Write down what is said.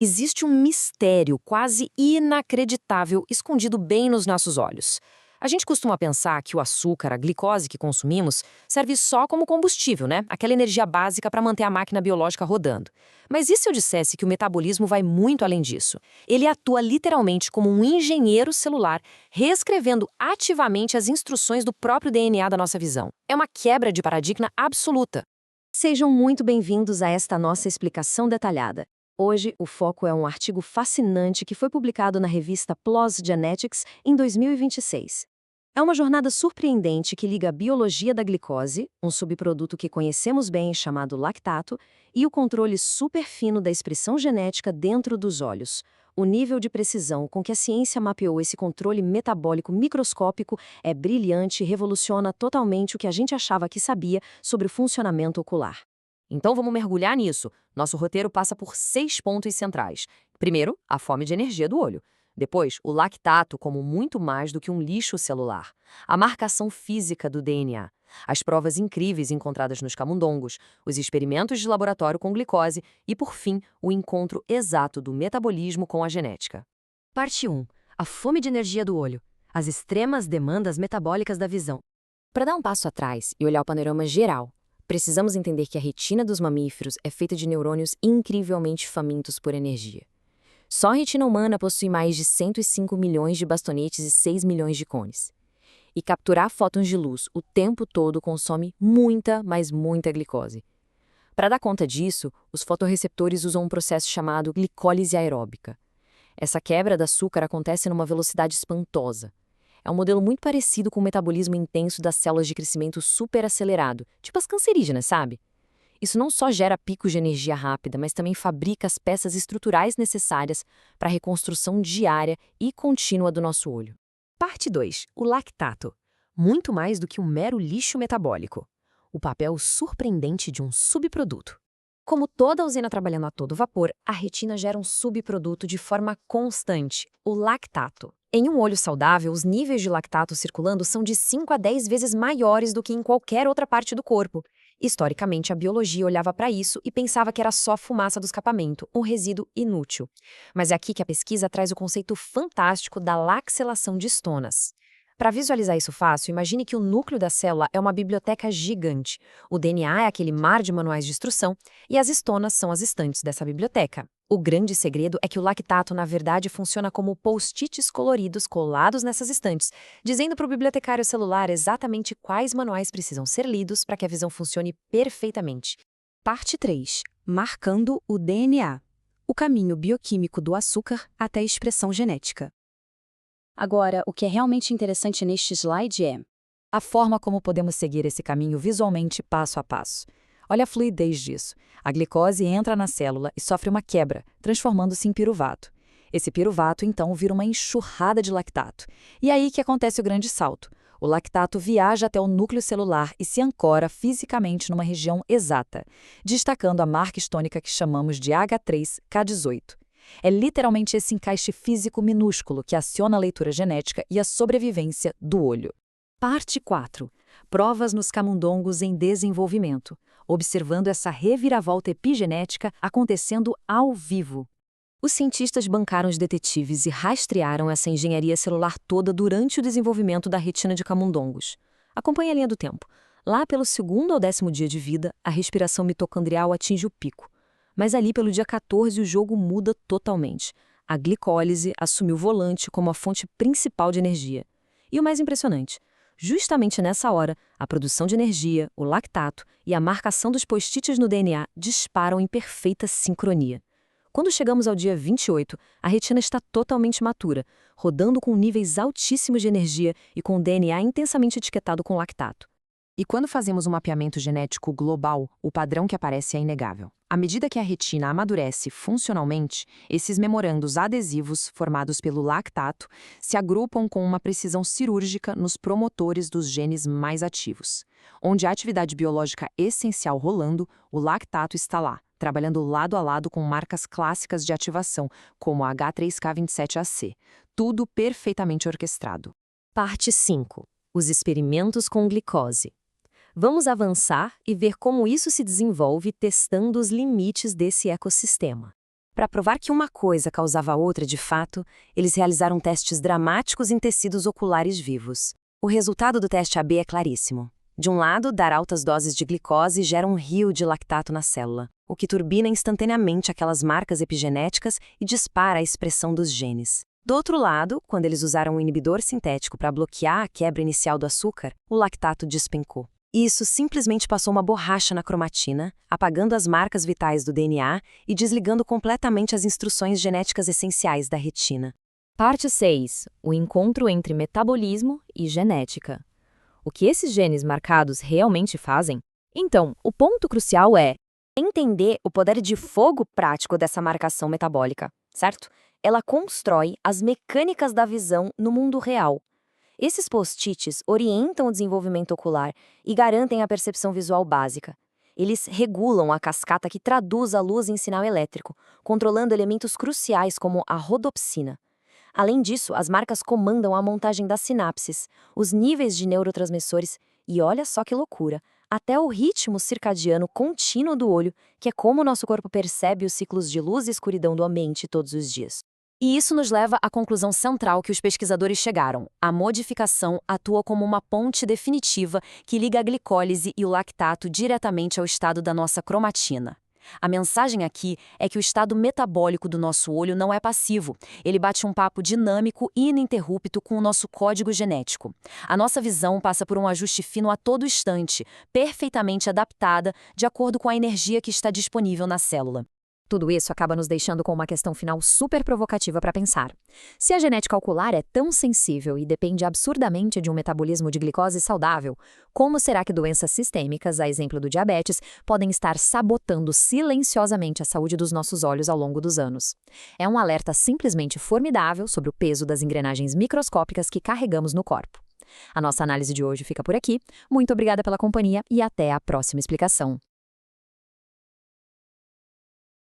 Existe um mistério quase inacreditável escondido bem nos nossos olhos. A gente costuma pensar que o açúcar, a glicose que consumimos, serve só como combustível, né? Aquela energia básica para manter a máquina biológica rodando. Mas e se eu dissesse que o metabolismo vai muito além disso? Ele atua literalmente como um engenheiro celular, reescrevendo ativamente as instruções do próprio DNA da nossa visão. É uma quebra de paradigma absoluta. Sejam muito bem-vindos a esta nossa explicação detalhada. Hoje, o foco é um artigo fascinante que foi publicado na revista PLOS Genetics em 2026. É uma jornada surpreendente que liga a biologia da glicose, um subproduto que conhecemos bem chamado lactato, e o controle superfino da expressão genética dentro dos olhos. O nível de precisão com que a ciência mapeou esse controle metabólico microscópico é brilhante e revoluciona totalmente o que a gente achava que sabia sobre o funcionamento ocular. Então vamos mergulhar nisso. Nosso roteiro passa por 6 pontos centrais. Primeiro, a fome de energia do olho. Depois, o lactato como muito mais do que um lixo celular. A marcação física do DNA. As provas incríveis encontradas nos camundongos, os experimentos de laboratório com glicose e, por fim, o encontro exato do metabolismo com a genética. Parte 1. A fome de energia do olho. As extremas demandas metabólicas da visão. Para dar um passo atrás e olhar o panorama geral, precisamos entender que a retina dos mamíferos é feita de neurônios incrivelmente famintos por energia. Só a retina humana possui mais de 105 milhões de bastonetes e 6 milhões de cones. E capturar fótons de luz o tempo todo consome muita, mas muita glicose. Para dar conta disso, os fotorreceptores usam um processo chamado glicólise aeróbica. Essa quebra de açúcar acontece numa velocidade espantosa. É um modelo muito parecido com o metabolismo intenso das células de crescimento superacelerado, tipo as cancerígenas, sabe? Isso não só gera picos de energia rápida, mas também fabrica as peças estruturais necessárias para a reconstrução diária e contínua do nosso olho. Parte 2. O lactato. Muito mais do que um mero lixo metabólico. O papel surpreendente de um subproduto. Como toda usina trabalhando a todo vapor, a retina gera um subproduto de forma constante, o lactato. Em um olho saudável, os níveis de lactato circulando são de 5 a 10 vezes maiores do que em qualquer outra parte do corpo. Historicamente, a biologia olhava para isso e pensava que era só fumaça do escapamento, um resíduo inútil. Mas é aqui que a pesquisa traz o conceito fantástico da laxelação de estonas. Para visualizar isso fácil, imagine que o núcleo da célula é uma biblioteca gigante. O DNA é aquele mar de manuais de instrução e as estonas são as estantes dessa biblioteca. O grande segredo é que o lactato, na verdade, funciona como post-its coloridos colados nessas estantes, dizendo para o bibliotecário celular exatamente quais manuais precisam ser lidos para que a visão funcione perfeitamente. Parte 3. Marcando o DNA. O caminho bioquímico do açúcar até a expressão genética. Agora, o que é realmente interessante neste slide é a forma como podemos seguir esse caminho visualmente passo a passo. Olha a fluidez disso. A glicose entra na célula e sofre uma quebra, transformando-se em piruvato. Esse piruvato, então, vira uma enxurrada de lactato. E é aí que acontece o grande salto. O lactato viaja até o núcleo celular e se ancora fisicamente numa região exata, destacando a marca histônica que chamamos de H3K18. É literalmente esse encaixe físico minúsculo que aciona a leitura genética e a sobrevivência do olho. Parte 4. Provas nos camundongos em desenvolvimento, observando essa reviravolta epigenética acontecendo ao vivo. Os cientistas bancaram os detetives e rastrearam essa engenharia celular toda durante o desenvolvimento da retina de camundongos. Acompanhe a linha do tempo. Lá pelo 2º ao 10º dia de vida, a respiração mitocondrial atinge o pico. Mas ali pelo dia 14 o jogo muda totalmente. A glicólise assume o volante como a fonte principal de energia. E o mais impressionante, justamente nessa hora, a produção de energia, o lactato e a marcação dos post-its no DNA disparam em perfeita sincronia. Quando chegamos ao dia 28, a retina está totalmente matura, rodando com níveis altíssimos de energia e com o DNA intensamente etiquetado com lactato. E quando fazemos um mapeamento genético global, o padrão que aparece é inegável. À medida que a retina amadurece funcionalmente, esses memorandos adesivos, formados pelo lactato, se agrupam com uma precisão cirúrgica nos promotores dos genes mais ativos. Onde a atividade biológica essencial rolando, o lactato está lá, trabalhando lado a lado com marcas clássicas de ativação, como a H3K27AC. Tudo perfeitamente orquestrado. Parte 5. Os experimentos com glicose. Vamos avançar e ver como isso se desenvolve testando os limites desse ecossistema. Para provar que uma coisa causava a outra de fato, eles realizaram testes dramáticos em tecidos oculares vivos. O resultado do teste AB é claríssimo. De um lado, dar altas doses de glicose gera um rio de lactato na célula, o que turbina instantaneamente aquelas marcas epigenéticas e dispara a expressão dos genes. Do outro lado, quando eles usaram um inibidor sintético para bloquear a quebra inicial do açúcar, o lactato despencou. Isso simplesmente passou uma borracha na cromatina, apagando as marcas vitais do DNA e desligando completamente as instruções genéticas essenciais da retina. Parte 6. O encontro entre metabolismo e genética. O que esses genes marcados realmente fazem? Então, o ponto crucial é entender o poder de fogo prático dessa marcação metabólica, certo? Ela constrói as mecânicas da visão no mundo real. Esses post-its orientam o desenvolvimento ocular e garantem a percepção visual básica. Eles regulam a cascata que traduz a luz em sinal elétrico, controlando elementos cruciais como a rodopsina. Além disso, as marcas comandam a montagem das sinapses, os níveis de neurotransmissores e, olha só que loucura, até o ritmo circadiano contínuo do olho, que é como o nosso corpo percebe os ciclos de luz e escuridão do ambiente todos os dias. E isso nos leva à conclusão central que os pesquisadores chegaram. A modificação atua como uma ponte definitiva que liga a glicólise e o lactato diretamente ao estado da nossa cromatina. A mensagem aqui é que o estado metabólico do nosso olho não é passivo. Ele bate um papo dinâmico e ininterrupto com o nosso código genético. A nossa visão passa por um ajuste fino a todo instante, perfeitamente adaptada de acordo com a energia que está disponível na célula. Tudo isso acaba nos deixando com uma questão final super provocativa para pensar. Se a genética ocular é tão sensível e depende absurdamente de um metabolismo de glicose saudável, como será que doenças sistêmicas, a exemplo do diabetes, podem estar sabotando silenciosamente a saúde dos nossos olhos ao longo dos anos? É um alerta simplesmente formidável sobre o peso das engrenagens microscópicas que carregamos no corpo. A nossa análise de hoje fica por aqui. Muito obrigada pela companhia e até a próxima explicação.